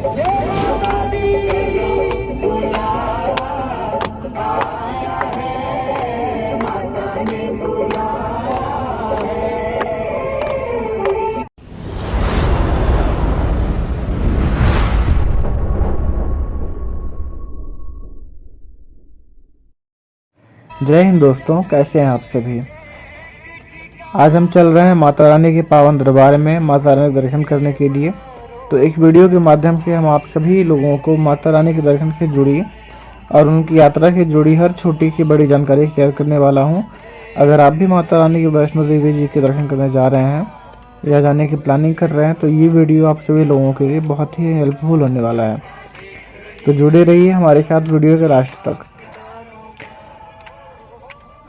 जय हिंद दोस्तों, कैसे हैं आप सभी। आज हम चल रहे हैं माता रानी के पावन दरबार में माता रानी के दर्शन करने के लिए। तो इस वीडियो के माध्यम से हम आप सभी लोगों को माता रानी के दर्शन से जुड़ी और उनकी यात्रा से जुड़ी हर छोटी सी बड़ी जानकारी शेयर करने वाला हूं। अगर आप भी माता रानी के वैष्णो देवी जी के दर्शन करने जा रहे हैं या जाने की प्लानिंग कर रहे हैं तो ये वीडियो आप सभी लोगों के लिए बहुत ही हेल्पफुल होने वाला है। तो जुड़े रहिए हमारे साथ वीडियो के लास्ट तक।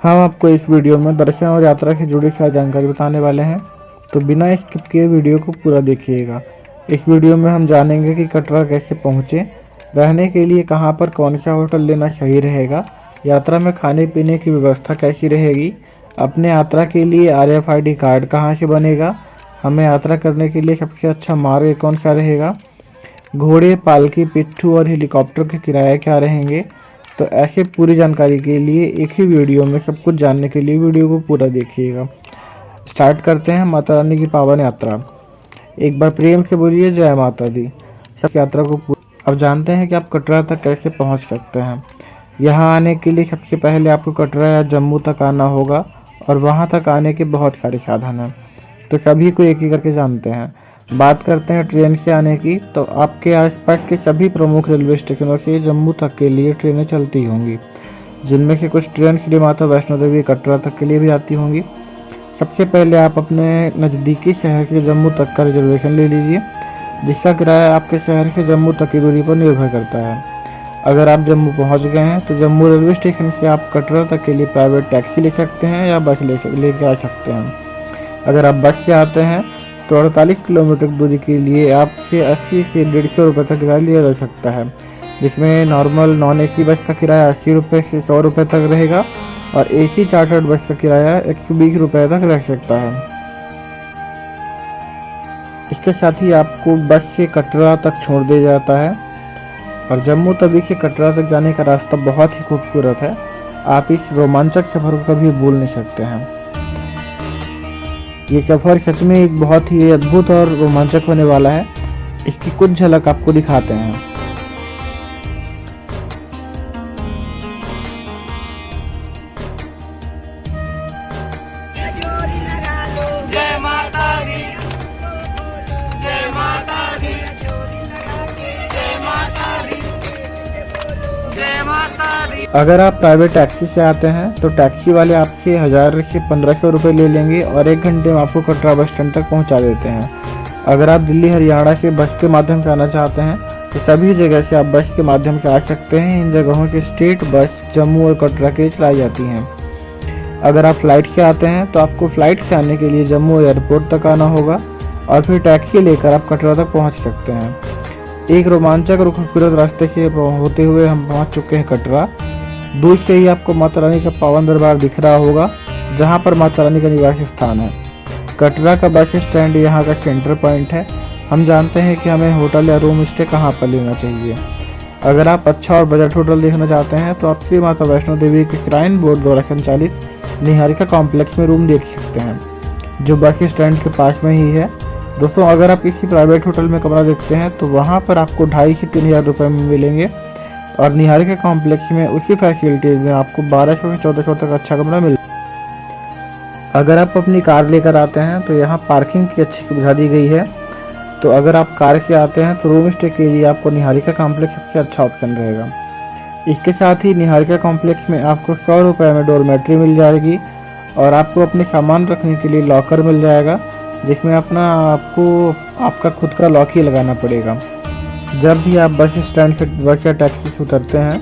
हम आपको इस वीडियो में दर्शन और यात्रा से जुड़ी सारी जानकारी बताने वाले हैं, तो बिना स्किप किए वीडियो को पूरा देखिएगा। इस वीडियो में हम जानेंगे कि कटरा कैसे पहुँचे, रहने के लिए कहां पर कौन सा होटल लेना सही रहेगा, यात्रा में खाने पीने की व्यवस्था कैसी रहेगी, अपने यात्रा के लिए RFID कार्ड कहां से बनेगा, हमें यात्रा करने के लिए सबसे अच्छा मार्ग कौन सा रहेगा, घोड़े, पालकी, पिट्ठू और हेलीकॉप्टर के किराए क्या रहेंगे। तो ऐसे पूरी जानकारी के लिए एक ही वीडियो में सब कुछ जानने के लिए वीडियो को पूरा देखिएगा। स्टार्ट करते हैं माता रानी की पावन यात्रा। एक बार प्रेम से बोलिए जय माता दी। सब यात्रा को अब जानते हैं कि आप कटरा तक कैसे पहुंच सकते हैं। यहां आने के लिए सबसे पहले आपको कटरा या जम्मू तक आना होगा और वहां तक आने के बहुत सारे साधन हैं, तो सभी को एक ही करके जानते हैं। बात करते हैं ट्रेन से आने की, तो आपके आसपास के सभी प्रमुख रेलवे स्टेशनों से जम्मू तक के लिए ट्रेनें चलती होंगी, जिनमें से कुछ ट्रेन श्री माता वैष्णो देवी कटरा तक के लिए भी आती होंगी। सबसे पहले आप अपने नज़दीकी शहर से जम्मू तक का रिजर्वेशन ले लीजिए, जिसका किराया आपके शहर से जम्मू तक की दूरी पर निर्भर करता है। अगर आप जम्मू पहुँच गए हैं तो जम्मू रेलवे स्टेशन से आप कटरा तक के लिए प्राइवेट टैक्सी ले सकते हैं या बस लेके आ सकते हैं। अगर आप बस से आते हैं तो 48 किलोमीटर दूरी के लिए आपसे 80 से 150 रुपये तक किराया लिया जा सकता है, जिसमें नॉर्मल नॉन AC बस का किराया 80 रुपये से 100 रुपये तक रहेगा और AC चार्टर्ड बस का किराया 120 रुपये तक रह सकता है। इसके साथ ही आपको बस से कटरा तक छोड़ दिया जाता है और जम्मू तवी से कटरा तक जाने का रास्ता बहुत ही खूबसूरत है। आप इस रोमांचक सफ़र को कभी भूल नहीं सकते हैं। ये सफ़र सच में एक बहुत ही अद्भुत और रोमांचक होने वाला है। इसकी कुछ झलक आपको दिखाते हैं। जय माता दी, जय माता दी, जय माता दी, जय माता दी। अगर आप प्राइवेट टैक्सी से आते हैं तो टैक्सी वाले आपसे 1000 से 1500 रुपये ले लेंगे और 1 घंटे में आपको कटरा बस स्टैंड तक पहुंचा देते हैं। अगर आप दिल्ली हरियाणा से बस के माध्यम से आना चाहते हैं तो सभी जगह से आप बस के माध्यम से आ सकते हैं। इन जगहों से स्टेट बस जम्मू और कटरा के चलाई जाती हैं। अगर आप फ्लाइट से आते हैं तो आपको फ्लाइट से आने के लिए जम्मू एयरपोर्ट तक आना होगा और फिर टैक्सी लेकर आप कटरा तक पहुँच सकते हैं। एक रोमांचक और खूबसूरत रास्ते से होते हुए हम पहुँच चुके हैं कटरा। दूर से ही आपको माता रानी का पावन दरबार दिख रहा होगा, जहां पर माता रानी का निवास स्थान है। कटरा का बस स्टैंड यहां का सेंटर पॉइंट है। हम जानते हैं कि हमें होटल या रूम स्टे कहां पर लेना चाहिए। अगर आप अच्छा और बजट होटल देखना चाहते हैं तो आप श्री माता वैष्णो देवी के श्राइन बोर्ड द्वारा संचालित निहारिका कॉम्प्लेक्स में रूम देख सकते हैं, जो बस स्टैंड के पास में ही है। दोस्तों, अगर आप किसी प्राइवेट होटल में कमरा देखते हैं तो वहाँ पर आपको 2500 से 3000 रुपये में मिलेंगे और निहारिका कॉम्प्लेक्स में उसी फैसिलिटीज में आपको 1200 से 1400 तक अच्छा कमरा मिल। अगर आप अपनी कार लेकर आते हैं तो यहाँ पार्किंग की अच्छी सुविधा दी गई है। तो अगर आप कार से आते हैं तो रूम स्टे के लिए आपको निहारिका कॉम्प्लेक्स सबसे अच्छा ऑप्शन रहेगा। इसके साथ ही निहारिका कॉम्प्लेक्स में आपको 100 रुपये में डोरमेट्री मिल जाएगी और आपको अपने सामान रखने के लिए लॉकर मिल जाएगा, जिसमें आपका खुद का लॉक ही लगाना पड़ेगा। जब भी आप बस स्टैंड से बस या टैक्सी से उतरते हैं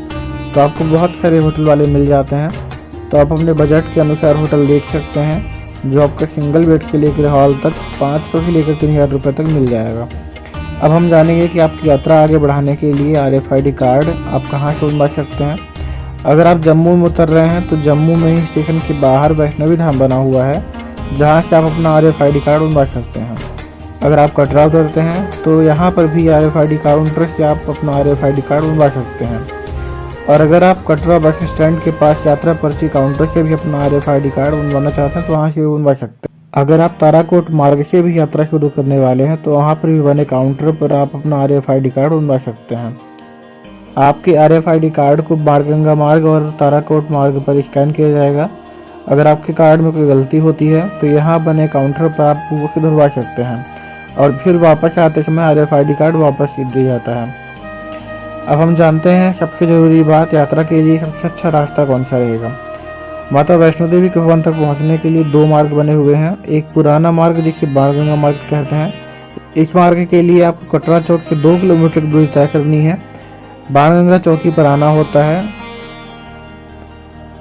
तो आपको बहुत सारे होटल वाले मिल जाते हैं, तो आप अपने बजट के अनुसार होटल देख सकते हैं, जो आपका सिंगल बेड से लेकर हॉल तक 500 से लेकर 3000 रुपये तक मिल जाएगा। अब हम जानेंगे कि आपकी यात्रा आगे बढ़ाने के लिए RFID कार्ड आप कहाँ से बनवा सकते हैं। अगर आप जम्मू में उतर रहे हैं तो जम्मू में ही स्टेशन के बाहर वैष्णवी धाम बना हुआ है, जहाँ से आप अपना RFID कार्ड बनवा सकते हैं। अगर आप कटरा उतरते हैं तो यहाँ पर भी RFID काउंटर से आप अपना RFID कार्ड बनवा सकते हैं। और अगर आप कटरा बस स्टैंड के पास यात्रा पर्ची काउंटर से भी अपना RFID कार्ड बनवाना चाहते हैं तो वहाँ से भी बनवा सकते हैं। अगर आप ताराकोट मार्ग से भी यात्रा शुरू करने वाले हैं तो वहाँ पर भी बने काउंटर पर आप अपना RFID कार्ड बनवा सकते हैं। आपके RFID कार्ड को बाणगंगा मार्ग और ताराकोट मार्ग पर स्कैन किया जाएगा। अगर आपके कार्ड में कोई गलती होती है तो यहाँ बने काउंटर पर आप वो सुधरवा सकते हैं और फिर वापस आते समय RFID कार्ड वापस दिया जाता है। अब हम जानते हैं सबसे ज़रूरी बात, यात्रा के लिए सबसे अच्छा रास्ता कौन सा रहेगा। माता वैष्णो देवी के भवन तक पहुंचने के लिए 2 मार्ग बने हुए हैं। एक पुराना मार्ग जिसे बाणगंगा मार्ग कहते हैं। इस मार्ग के लिए आपको कटरा चौक से 2 किलोमीटर की दूरी तय करनी है। बाणगंगा चौकी पर आना होता है।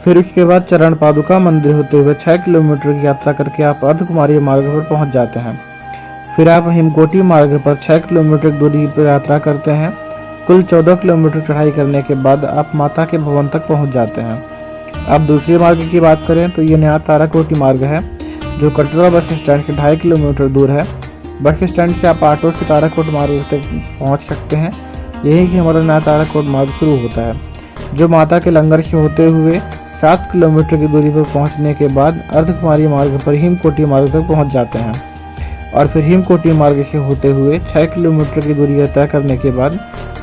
फिर उसके बाद चरण पादुका मंदिर होते हुए 6 किलोमीटर की यात्रा करके आप अर्धकुमारी मार्ग पर पहुंच जाते हैं। फिर आप हिमकोटी मार्ग पर 6 किलोमीटर की दूरी पर यात्रा करते हैं। कुल 14 किलोमीटर चढ़ाई करने के बाद आप माता के भवन तक पहुंच जाते हैं। अब दूसरे मार्ग की बात करें तो ये नया ताराकोटी मार्ग है जो कटरा बस स्टैंड से 2.5 किलोमीटर दूर है। बस स्टैंड से आप ऑटो से ताराकोट मार्ग तक पहुंच सकते हैं। यही से हमारा नया ताराकोट मार्ग शुरू होता है, जो माता के लंगर से होते हुए 7 किलोमीटर की दूरी पर पहुंचने के बाद अर्धकुमारी मार्ग पर हिमकोटी मार्ग तक पहुंच जाते हैं। और फिर हिमकोटी मार्ग से होते हुए 6 किलोमीटर की दूरी तय करने के बाद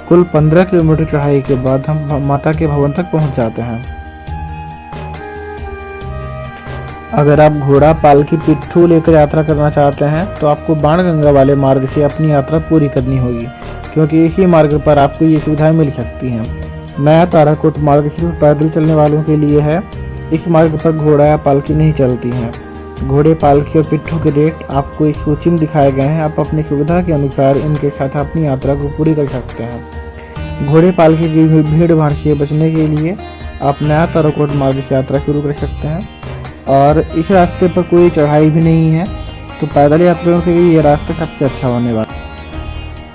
कुल 15 किलोमीटर चढ़ाई के बाद हम माता के भवन तक पहुंच जाते हैं। अगर आप घोड़ा, पालकी, पिट्ठू लेकर यात्रा करना चाहते हैं तो आपको बाणगंगा वाले मार्ग से अपनी यात्रा पूरी करनी होगी, क्योंकि इसी मार्ग पर आपको ये सुविधाएं मिल सकती हैं। नया ताराकोट मार्ग सिर्फ पैदल चलने वालों के लिए है। इस मार्ग पर घोड़ा या पालकी नहीं चलती हैं। घोड़े, पालकी और पिट्ठू के रेट आपको इस सूची में दिखाए गए हैं। आप अपनी सुविधा के अनुसार इनके साथ अपनी यात्रा को पूरी कर सकते हैं। घोड़े, पालकी की भीड़ भाड़ से बचने के लिए आप नया ताराकोट मार्ग से यात्रा शुरू कर सकते हैं। और इस रास्ते पर कोई चढ़ाई भी नहीं है, तो पैदल यात्रियों के लिए ये रास्ता सबसे अच्छा होने वाला है।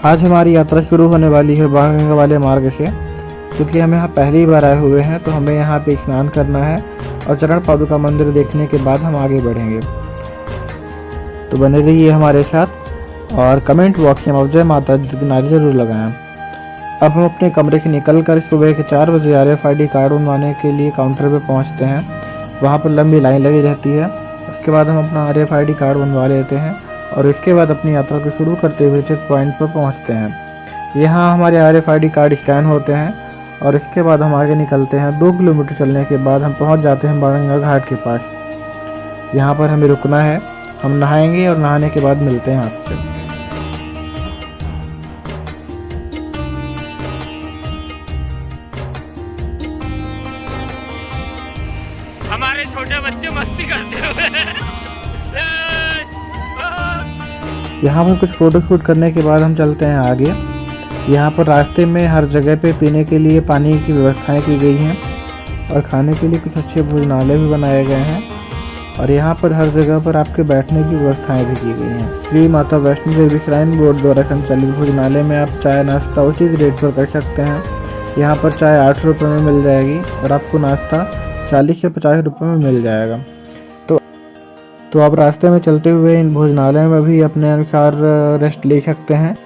आज हमारी यात्रा शुरू होने वाली है बाणगंगा वाले मार्ग से। क्योंकि हम यहाँ पहली बार आए हुए हैं तो हमें यहाँ पे स्नान करना है और चरण पादुका मंदिर देखने के बाद हम आगे बढ़ेंगे। तो बने रहिए हमारे साथ और कमेंट बॉक्स में आप जय माता दी की नारे जरूर लगाएं। अब हम अपने कमरे से निकलकर सुबह के 4 बजे RFID कार्ड बनवाने के लिए काउंटर पर पहुँचते हैं। वहाँ पर लंबी लाइन लगी रहती है। उसके बाद हम अपना RFID कार्ड बनवा लेते हैं और इसके बाद अपनी यात्रा को शुरू करते हुए चेक पॉइंट पर पहुँचते हैं। यहाँ हमारे RFID कार्ड स्कैन होते हैं और इसके बाद हम आगे निकलते हैं। 2 किलोमीटर चलने के बाद हम पहुँच जाते हैं बाणगंगा घाट के पास। यहाँ पर हमें रुकना है। हम नहाएंगे और नहाने के बाद मिलते हैं आपसे। हमारे छोटे बच्चे मस्ती करते हुए यहाँ पर कुछ फोटो शूट करने के बाद हम चलते हैं आगे। यहाँ पर रास्ते में हर जगह पे पीने के लिए पानी की व्यवस्थाएं की गई हैं और खाने के लिए कुछ अच्छे भोजनालय भी बनाए गए हैं। और यहाँ पर हर जगह पर आपके बैठने की व्यवस्थाएं भी की गई हैं। श्री माता वैष्णो देवी श्राइन बोर्ड द्वारा संचालित भोजनालय में आप चाय नाश्ता उचित रेट पर कर सकते हैं। यहाँ पर चाय 8 रुपये में मिल जाएगी और आपको नाश्ता 40 से 50 रुपये में मिल जाएगा। तो आप रास्ते में चलते हुए इन भोजनालय में भी अपने अनुसार रेस्ट ले सकते हैं।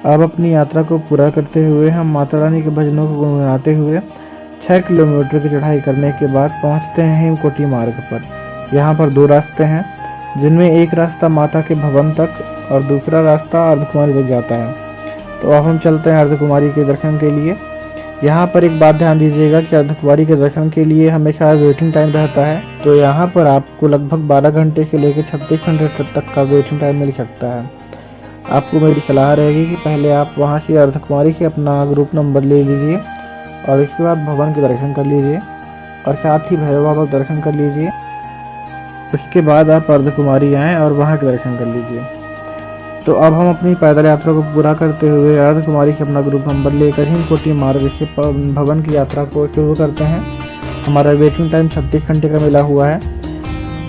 अब अपनी यात्रा को पूरा करते हुए हम माता रानी के भजनों को गुनगुनाते हुए 6 किलोमीटर की चढ़ाई करने के बाद पहुंचते हैं हिमकोटी मार्ग पर। यहाँ पर 2 रास्ते हैं, जिनमें एक रास्ता माता के भवन तक और दूसरा रास्ता अर्धकुमारी तक जाता है। तो अब हम चलते हैं अर्धकुमारी के दर्शन के लिए। यहाँ पर एक बात ध्यान दीजिएगा कि अर्धकुमारी के दर्शन के लिए हमेशा वेटिंग टाइम रहता है। तो यहाँ पर आपको लगभग 12 घंटे से लेकर 36 घंटे तक का वेटिंग टाइम मिल सकता है। आपको मेरी सलाह रहेगी कि पहले आप वहाँ से अर्धकुमारी से अपना ग्रुप नंबर ले लीजिए और इसके बाद भवन के दर्शन कर लीजिए और साथ ही भैरव बाबा का दर्शन कर लीजिए। उसके बाद आप अर्धकुमारी आएँ और वहाँ के दर्शन कर लीजिए। तो अब हम अपनी पैदल यात्रा को पूरा करते हुए अर्धकुमारी से अपना ग्रुप नंबर लेकर हिमकोटी मार्ग से भवन की यात्रा को शुरू करते हैं। हमारा वेटिंग टाइम 36 घंटे का मिला हुआ है।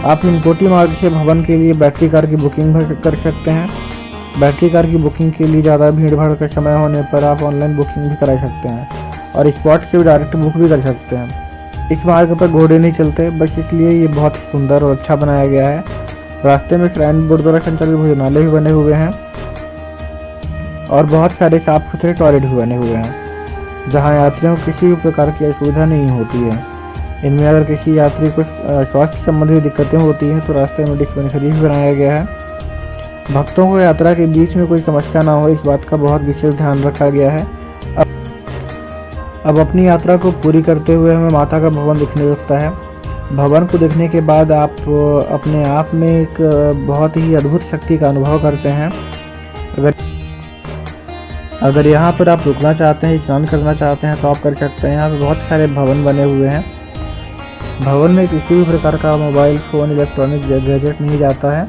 आप हिमकोटी मार्ग से भवन के लिए बैटरी कार की बुकिंग भी कर सकते हैं। बैटरी कार की बुकिंग के लिए ज़्यादा भीड़ भाड़ का समय होने पर आप ऑनलाइन बुकिंग भी करा सकते हैं और स्पॉट से भी डायरेक्ट बुक भी कर सकते हैं। इस मार्ग पर घोड़े नहीं चलते, बस इसलिए ये बहुत ही सुंदर और अच्छा बनाया गया है। रास्ते में श्राइन बोर्ड द्वारा संचालित भोजनालय भी बने हुए हैं और बहुत सारे साफ सुथरे टॉयलेट भी बने हुए हैं, जहां यात्रियों को किसी भी प्रकार की असुविधा नहीं होती है। इनमें अगर किसी यात्री को स्वास्थ्य संबंधी दिक्कतें होती हैं तो रास्ते में डिस्पेंसरी भी बनाया गया है। भक्तों को यात्रा के बीच में कोई समस्या ना हो, इस बात का बहुत विशेष ध्यान रखा गया है। अब अपनी यात्रा को पूरी करते हुए हमें माता का भवन दिखने लगता है। भवन को देखने के बाद आप अपने आप में एक बहुत ही अद्भुत शक्ति का अनुभव करते हैं। अगर यहाँ पर आप रुकना चाहते हैं, स्नान करना चाहते हैं तो आप कर सकते हैं। यहाँ पर बहुत सारे भवन बने हुए हैं। भवन में किसी भी प्रकार का मोबाइल फ़ोन इलेक्ट्रॉनिक गैजेट नहीं जाता है,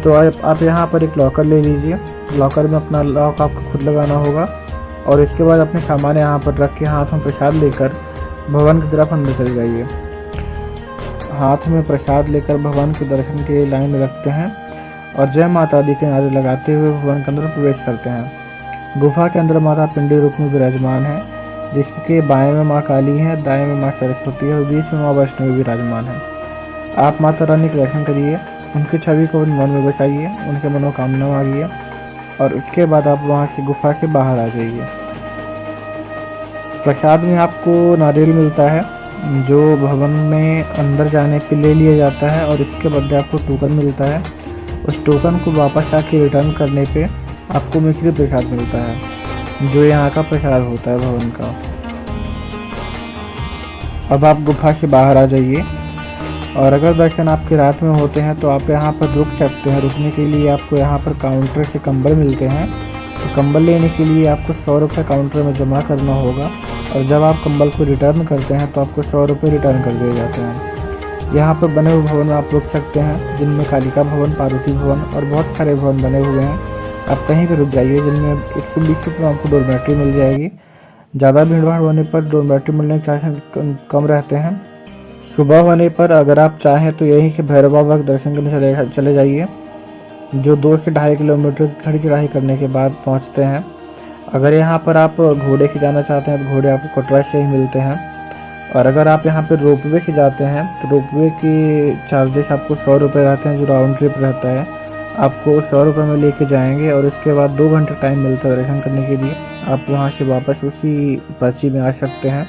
तो आप यहाँ पर एक लॉकर ले लीजिए। लॉकर में अपना लॉक आपको खुद लगाना होगा और इसके बाद अपने सामान यहाँ पर रख के हाथ में प्रसाद लेकर भवन की तरफ अंदर चले जाइए। हाथ में प्रसाद लेकर भवन के दर्शन के लिए लाइन में रखते हैं और जय माता दी के नारे लगाते हुए भवन के अंदर प्रवेश करते हैं। गुफा के अंदर माता पिंडी रूप में विराजमान है, जिसके बाएं में माँ काली है, दाएं में माँ सरस्वती है और बीच में माँ वैष्णवी विराजमान है। आप माता रानी के दर्शन करिए, उनकी छवि को मन में बसाइए, उनके मनोकामना मांगिए और उसके बाद आप वहाँ से गुफा से बाहर आ जाइए। प्रसाद में आपको नारियल मिलता है, जो भवन में अंदर जाने पे ले लिया जाता है और इसके बदले आपको टोकन मिलता है। उस टोकन को वापस आके रिटर्न करने पे आपको मिश्री प्रसाद मिलता है, जो यहाँ का प्रसाद होता है भवन का। अब आप गुफा से बाहर आ जाइए और अगर दर्शन आपके रात में होते हैं तो आप यहाँ पर रुक सकते हैं। रुकने के लिए आपको यहाँ पर काउंटर से कंबल मिलते हैं, तो कंबल लेने के लिए आपको 100 रुपये काउंटर में जमा करना होगा और जब आप कंबल को रिटर्न करते हैं तो आपको 100 रुपये रिटर्न कर दिए जाते हैं। यहाँ पर बने हुए भवन में आप रुक सकते हैं, जिनमें कालिका भवन, पार्वती भवन और बहुत सारे भवन बने हुए हैं। आप कहीं पर रुक जाइए, जिनमें 120 रुपये में आपको डोरमेट्री मिल जाएगी। ज़्यादा भीड़ भाड़ होने पर डोरमेट्री मिलने के चांसेस कम रहते हैं। सुबह होने पर अगर आप चाहें तो यहीं से भैरव बाबा के दर्शन करने चले जाइए, जो 2 से 2.5 किलोमीटर की खड़ी चढ़ाई करने के बाद पहुंचते हैं। अगर यहाँ पर आप घोड़े से जाना चाहते हैं तो घोड़े आपको कटरा से ही मिलते हैं और अगर आप यहाँ पर रोपवे से जाते हैं तो रोपवे के चार्जेस आपको 100 रुपये रहते हैं, जो राउंड ट्रिप रहता है। आपको 100 रुपये में लेके जाएंगे और उसके बाद 2 घंटे टाइम मिलता है दर्शन करने के लिए। आप वहाँ से वापस उसी पर्ची में आ सकते हैं।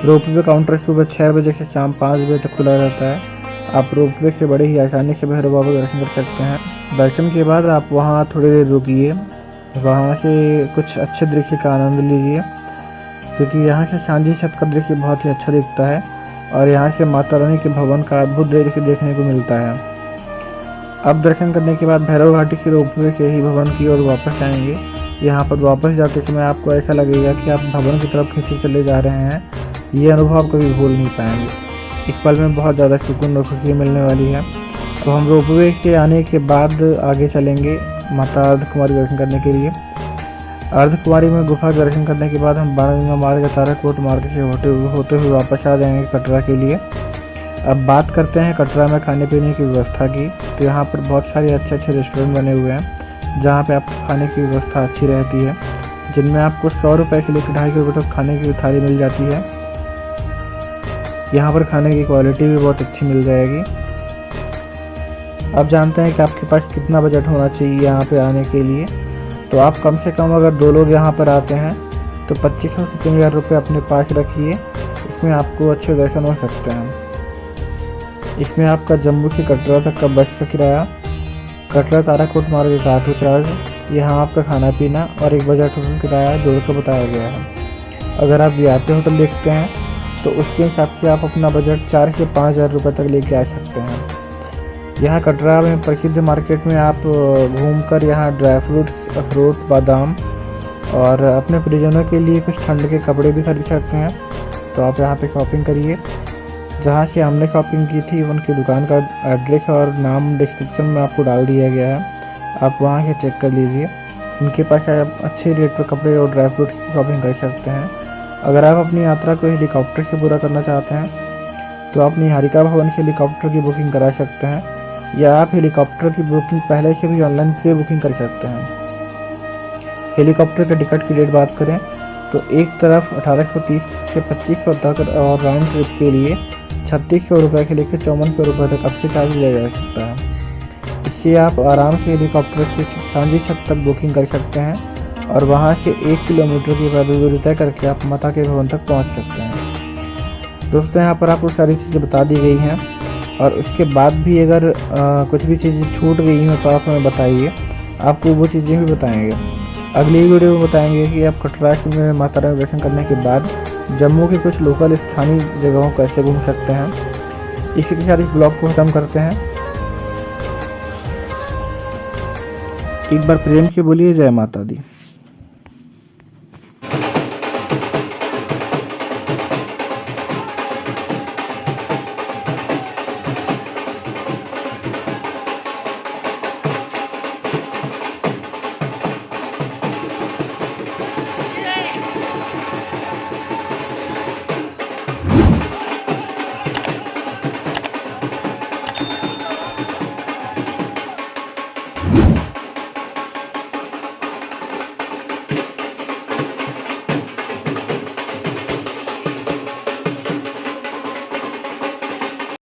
रोपवे काउंटर सुबह 6 बजे से शाम 5 बजे तक खुला रहता है। आप रोपवे से बड़े ही आसानी से भैरव बाबा का दर्शन कर सकते हैं। दर्शन के बाद आप वहाँ थोड़ी देर रुकिए, वहाँ से कुछ अच्छे दृश्य का आनंद लीजिए, क्योंकि यहाँ से सांझी छत का दृश्य बहुत ही अच्छा दिखता है और यहाँ से माता रानी के भवन का अद्भुत दृश्य देखने को मिलता है। अब दर्शन करने के बाद भैरव घाटी से रोपवे से ही भवन की ओर वापस आएंगे। यहाँ पर वापस जाते समय आपको ऐसा लगेगा कि आप भवन की तरफ खींचे चले जा रहे हैं। ये अनुभव आप कभी भूल नहीं पाएंगे। इस पल में बहुत ज़्यादा सुकून और खुशी मिलने वाली है। अब हम रोपवे से आने के बाद आगे चलेंगे माता अर्धकुमारी दर्शन करने के लिए। अर्धकुमारी में गुफा दर्शन करने के बाद हम बाणगंगा मार्ग या ताराकोट मार्ग से होते हुए वापस आ जाएंगे कटरा के लिए। अब बात करते हैं कटरा में खाने पीने की व्यवस्था की। तो यहाँ पर बहुत सारे अच्छे रेस्टोरेंट बने हुए हैं, जहाँ पे आपको खाने की व्यवस्था अच्छी रहती है, जिनमें आपको 100 रुपये से लेकर 250 रुपये तक खाने की थाली मिल जाती है। यहाँ पर खाने की क्वालिटी भी बहुत अच्छी मिल जाएगी। आप जानते हैं कि आपके पास कितना बजट होना चाहिए यहाँ पे आने के लिए। तो आप कम से कम अगर 2 लोग यहाँ पर आते हैं तो 2500 से 3000 रुपये अपने पास रखिए। इसमें आपको अच्छे दर्शन हो सकते हैं। इसमें आपका जम्मू से कटरा तक का बस का किराया, कटरा ताराकोट मार्ग का ऑटो चार्ज, यहाँ आपका खाना पीना और एक बजट होटल किराया जोड़कर बताया गया है। अगर आप वीआईपी होटल देखते हैं तो उसके हिसाब से आप अपना बजट 4 से 5000 रुपये तक लेके आ सकते हैं। यहाँ कटरा में प्रसिद्ध मार्केट में आप घूमकर यहाँ ड्राई फ्रूट्स, अखरोट, बादाम और अपने परिजनों के लिए कुछ ठंड के कपड़े भी खरीद सकते हैं। तो आप यहाँ पे शॉपिंग करिए। जहाँ से हमने शॉपिंग की थी उनकी दुकान का एड्रेस और नाम डिस्क्रिप्शन में आपको डाल दिया गया है, आप वहाँ से चेक कर लीजिए। उनके पास आप अच्छे रेट पर कपड़े और ड्राई फ्रूट्स की शॉपिंग कर सकते हैं। अगर आप अपनी यात्रा को हेलीकॉप्टर से पूरा करना चाहते हैं तो आप निहारिका भवन से हेलीकॉप्टर की बुकिंग करा सकते हैं, या आप हेलीकॉप्टर की बुकिंग पहले से भी ऑनलाइन प्री बुकिंग कर सकते हैं। हेलीकॉप्टर के टिकट की रेट बात करें तो एक तरफ 1830 से 2500 तक और राउंड ट्रिप के लिए 3600 रुपये से लेकर 5400 रुपये तक आपसे चार्ज लिया जा सकता है। इससे आप आराम से हेलीकॉप्टर से सांझी छत तक बुकिंग कर सकते हैं और वहां से 1 किलोमीटर की पैदल दूरी तय करके आप माता के भवन तक पहुंच सकते हैं। दोस्तों यहाँ पर आपको सारी चीज़ें बता दी गई हैं और उसके बाद भी अगर कुछ भी चीज़ें छूट गई हो तो आप हमें बताइए, आपको वो चीज़ें भी बताएंगे। अगली वीडियो में बताएंगे कि आप कटरा में माता रानी दर्शन करने के बाद जम्मू के कुछ लोकल स्थानीय जगहों को कैसे घूम सकते हैं। इसी के साथ इस ब्लॉग को ख़त्म करते हैं। एक बार प्रेम से बोलिए जय माता दी।